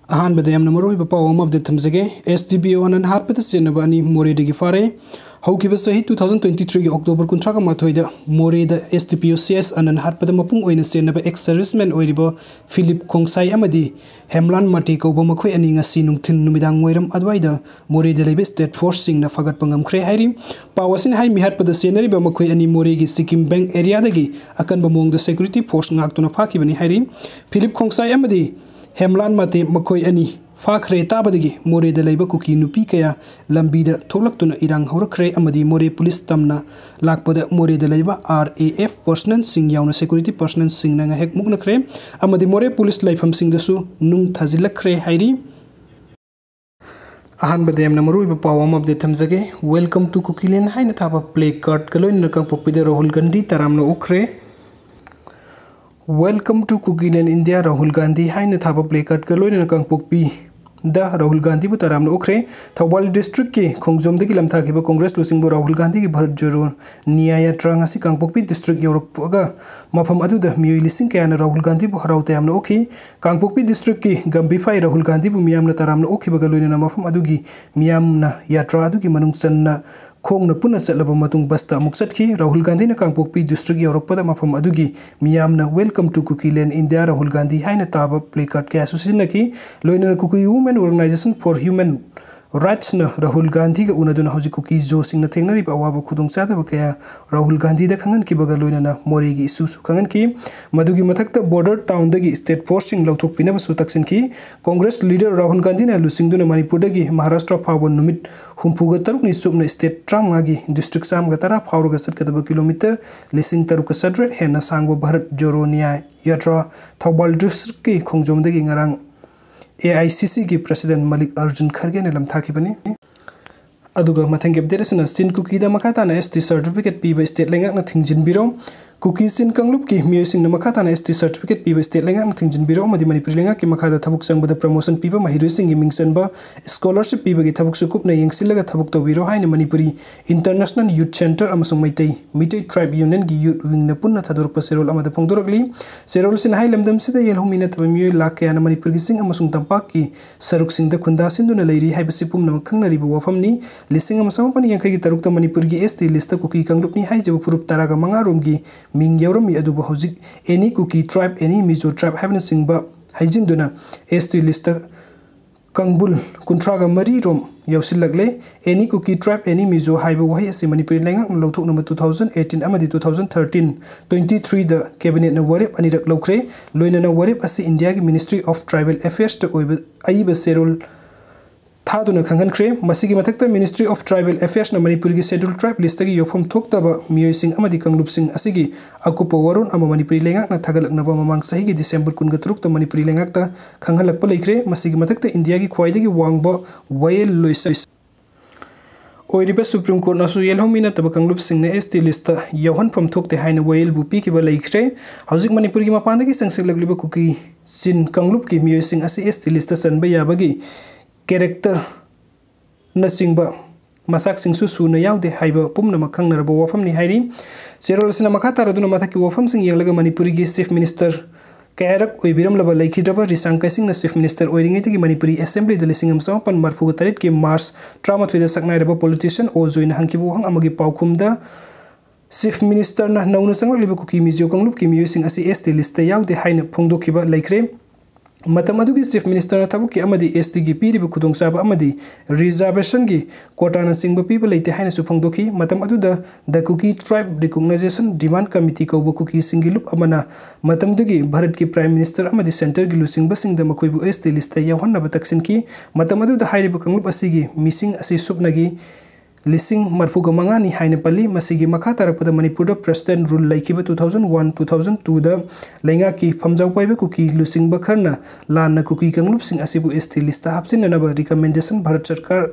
Ahan Badayam Namaro Papa of the Tamsage, Sdpo Anand Hantpada Chenaba ani Moreh Dagi Fare, Haukiba Sahi 2023 October Kuntraka Matoida, Moreh the Sdpo CS Anand Hantpada Mapung Oina Chenaba ex-serviceman Oiribo, Phillips khongsai Amadi, Hemlan Mati Kobamakwe and Inga Sinung Tin Numidang Wairam Adwaida, Moreh the Labis State Forcing the Fagat Pangam Kre Hairi, Pawasin Hai Mihatpada Senari Bamakwe and Moregi Sikkim Bank area dagi, akan bamong the security force Naktuna Paki Bani Hairi, Phillips khongsai Amadi. Hemlan mate makoi ani fakre tabadagi Moreh da laiba Kuki nupi kaya lambida tholaktuna irang horakre amadi Moreh police tamna lakpada Moreh da laiba RAF personnel sing yauna security personnel sing nanga hek muknakre amadi Moreh police laifam sing dasu nung thazilakre hairi ahan badayam namaru iba pawam of the thamzage welcome to Kuki len haina thapa play card kaloin nakang popida Rahul Gandhi taramna ukre. Welcome to Kuki in India. Rahul Gandhi Haina Thapa play card Kaloin and Kangpokpi. Da Rahul Gandhi Butaram Okre, Thawal district ki Khongzom de Lamta Congress losing Rahul Gandhi ki Bharat Joro Niaya Trangasi Kangpokpi district Europe Mapam Adu the Mui Lising Kan Rahul Gandhi Buharautam Oki, Kangpokpi district ki Gambify Rahul Gandhi Bumiam Taram Oki Bagaluna Mafam Adugi, Miamna Yatra Adugi Manungsan Khong na puna sa labang matung basta muksat ki Rahul Gandhi na Kangpokpi district Europe pada mafam adugi miyam na welcome to Kuki len India Rahul Gandhi hai na taba play card kaya susin na ki loina na Kuki Women Organization for Human Rights na Rahul Gandhi ka una dun hauji Kuki jo sing na tengna ri awaba khudong chada ba kaya Rahul Gandhi da khangan ki baga loina na Moreh gi isu khangan ki madugi mathakta border town dagi state forcing lauthok pina basu taksin ki Congress leader Rahul Gandhi na lusing dun Manipur dagi Maharashtra phawon numit humpuga taruk ni subna state trangagi district sam ga tara phawruga satkadaba kilometer lising taruk ka sadret hena sangbo Bharat Joro Niya Yatra Thawal district ki Khongjom dagi ngarang AICC की president Malik Arjun Kharge ने लमथाकी बनी अदुगा मथंग update सना सिन cookie दा मखाता ना ST certificate पीबा state लेंगा ना थिंजिन बिरो cookie सिन कंगलुप की म्यूजिक न मखाता ना एसटी सर्टिफिकेट पीबा स्टेट लेंगा ना थिंजिन बिरो मदि मणिपुर लेंगा की मखादा थबुक संग बदा प्रमोशन पीबा महिरु सिंग की मिंगसन बा स्कॉलरशिप पीबा की थबुक सुकुप ना यंगसिलगा थबुक तो बिरो हाय न मणिपुरी इंटरनेशनल यूथ सेंटर अमसुंग मिटे ट्राइब यूनियन की यूथ विंग न पुन्ना थदुरप सेरोल अमदा फोंदुरकली सेरोल सिन हाय लमदम सिदा येलहुमिना तब म्यु लाख या न मणिपुर की सिंग अमसुंग तंपाक की सरुक सिंग द खुंदा सिंदुना लेरी हाय बसि पुम न खंगनरिबो वफमनी लिसिंग अमसम पन यंखै की तरुक त मणिपुर की एसटी लिस्ट कुकी कंगलुपनी हाय जब पुरुप तारागा मंगा रोम की मिंग यौरमी अदुबो हौजिक any Kuki tribe any Mizo tribe हायबन सिंगबा हाइजिनदुना एसटी लिस्ट कंगबुल कुंट्रागा मरी रोम यौसिलगले any Kuki tribe any Mizo हाइबो वहाय असि मणिपुर लेंगा लौथोक नंबर 2018 अमदी 2013 23 द कैबिनेट न वरेप अनिरक लौख्रे लोइना न वरेप असि इंडिया की मिनिस्ट्री ऑफ ट्राइबल अफेयर्स द ओइब आइब सेरोल थादुना खंगनख्रे मसिगी मथक्ता मिनिस्ट्री ऑफ ट्राइबल अफेयर्स न मणिपुर की शेड्यूल ट्राइब लिस्ट की योफम थोक्तबा मियोइसिंग अमदी कंगलुपसिंग असिगी अकुप वरुण अम मणिपुरी लेंगा न थगलकनबा ममांग सही की दिसंबर 23 त मणिपुरी लेंगा त खंगलकप लेख्रे मसिगी मथक्ता इंडिया की ख्वाइदगी वांगबा वयल लोइस ओइरिबा सुप्रीम कोर्ट नसु येलहोमिना तब कंगलुपसिंग ने एसटी लिस्ट यौहन फम थोक्ते हाइन वयल बुपी की लेख्रे हौजिक मणिपुर की मपानदगी संगसिलगलिबा कुकी सिन कंगलुप की मियोइसिंग असि एसटी लिस्ट सनबा याबगी कैरेक्टर नसिंगबा मसाक सिंगसु सुना यावदे हाइबा पुमना मखंगनरबो वफमनि हाइरि सेरोलसिना मखातारदुना मथाकी वफमसिंग यंगलगा मणिपुरी की चीफ मिनिस्टर कैरक ओइबिरमलबा लेखिद्रबा रिसांग काइसिंग न चीफ मिनिस्टर ओइरिंगैतगी मणिपुरी असेंबली द लिसिंग अमसम पन मरफुग तरेट की मार्च 13 द सकनाइरबा पॉलिटिशियन ओ जोइन हंकिबो हंग अमगी पाउखुमदा चीफ मिनिस्टर न नौना संगलिबा कुकी मिजो कंगलुप की मियोसिंग असि एसटी लिस्ट यावदे हाइना फोंदोखिबा लेख्रे मतम अदुगी चीफ मिनिस्टर थबुक की अमदी एसटी की पीरिबा खुदोंचाबा अमदी रिजर्वेशन की कोटाना सिंगबा पीबा लेते हाइना सुफंगदोखी मतम अदुदा the cookie tribe recognition demand committee कौबा cookie सिंगी loop अमना मतमदुगी भारत की प्राइम मिनिस्टर अमदी सेंटर की लुसिंगबा सिंग द मखोइबु एसटी लिस्ट यावहन्नबा तक्सिन की मतम अदुदा हाइरिबा कंगलुप असिगी मिसिंग असि सुपनगी लिसिंग मरफुग मंगानी हाइने पल्ली मसिगी मखा तरपद मणिपुर प्रेसिडेंट रूल लाइकिबा 2001 2002 द लेंगा की फमजाउ पाइबा कुकी लुसिंग बखरना लान कुकी कंगलुप सिंग असिबु एसटी लिस्ट हापसिननबा रिकमेंडेशन भारत सरकार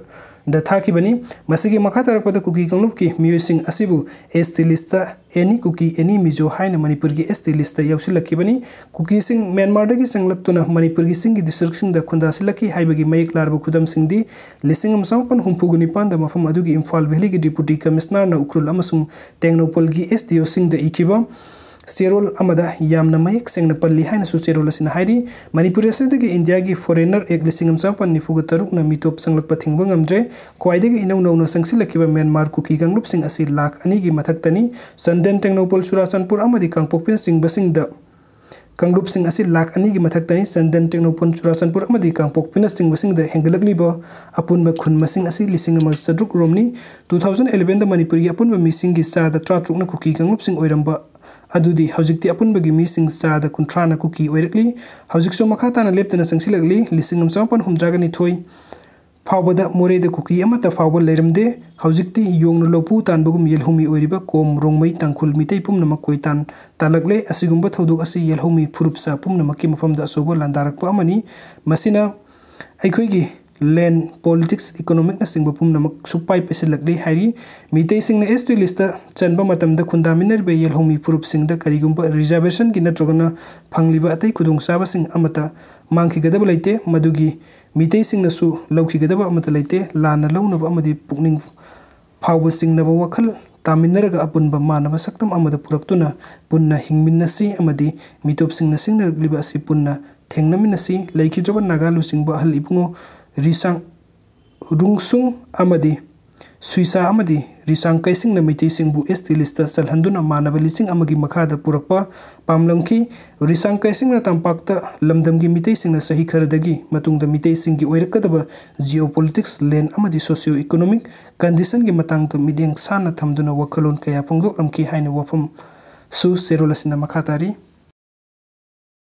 द थाकी बनी मसिगी मखा तरपद कुकी कंगलुप की मियोसिंग असिबु ST list any Kuki any Mizo हाइने मणिपुर की एसटी लिस्ट यौसिलकी बनी कुकी सिंग म्यांमार दगी संगलक्तुना मणिपुर की सिंग डिस्ट्रिक्ट सिंग द खुंदासिलकी हाइबगी मयक लारबु खुदम सिंग दी लिसिंग अमसंपन हुंफुगुनि पांद मफम अदुगी इम्फाल वैली की डिप्यूटी कमिश्नर न उक्रुल अमसुंग टेंगनोपल की एसडीओ सिंग द इकिबा सेरोल अमदा यामना मयेक सेंगना पल्ली हाइनसु सेरोल असिना हाइरी मणिपुर असिदगी इंडिया की फॉरेनर एक लिसिंग अमचापन निफुग तरुकना मितोप संगलप थिंगबा नमद्रे क्वाइदगी इनौ नौना संगसिलकिबा म्यांमार कुकी कांगलुपसिंग असि लाख 2 की मथक्तनी संदेन टेक्नोपोल चुराचंदपुर अमदी कांगपोकपिन सिंगबसिंगदा कांगलुपसिंग असि लाख 2 की मथक्तनी संदेन टेक्नोपोल चुराचंदपुर अमदी कांगपोकपिन सिंगबसिंगदा हेंगलकलिबा अपुनबा खुन मसिंग असि लिसिंग अमग सद्रुक रोमनी 2011 दा मणिपुर की अपुनबा मिसिंग की सादा ट्राट्रुकना कुकी कांगलुपसिंग ओइरंबा अदुदी हौजिक्ति अपुनबगी मिसिंग सादा कुंथ्राना कुकी ओइरकली हौजिकसो मखाताना लेप्तना संगसिलकली लिसिंग अमचापन हुमद्रागा निथोई फावबदा मोरेद कुकी अमता फावब लेरमदे हौजिक्ति योंगना लोपु तानबगुम येलहुमी ओइरिबा कोम रोंगमई तांखुल मितै पुमनमक कोइतान तालकले असिगुंबा थौदोक असि येलहुमी फुरुपसा पुमनमकि मफमदा असोबो लांदारकपा अमनी मसिना अखोइगी लैंड पॉलिटिक्स इकोनॉमिक सिंग पुमनमक सुपाई पेसिलकले हाइरी मितै सिंगना एसटी लिस्ट चनबा मतमदा खुंदामिनर बे येलहुमी फुरुप सिंगदा करिगुंबा रिजर्वेशन की नत्रगना फंगलिबा अतै खुदुंगसाबा सिंग अमता मांखिगदब लैते मदुगी मितै सिंगनसु लौखिगदब अमता लैते लाना लौनबा अमदी पुकनिंग फावबा सिंगनबा वखल तामिनरगा अपुनबा मानबा सक्तम अमदा पुरक्तुना पुन्ना हिंगमिनसी अमदी मितोप सिंगना सिंगनलिबा असि पुन्ना थेंगनमिनसी लैखिजबा नागालु सिंगबा हल इबुंगो रिसांग रुंगसुंग अमदी सुइसा अमदी रिसांग कैसिंग न मितै सिंगबु एसटी लिस्ट सलहंदुना मानब लिसिंग अमगी मखादा पुरकपा पामलंखी रिसांग कैसिंग न तंपाक्ता लमदमगी मितै सिंग न सही खरदगी मतुंगदा मितै सिंगी ओइरकदबा जियोपॉलिटिक्स लैंड अमदी सोशियो इकोनॉमिक कंडीशन की मतंगदा मिदेंग साना थमदुना वखलोन कया फोंगदोकलमखी हाइना वफम सु सेरोलसिना मखातारी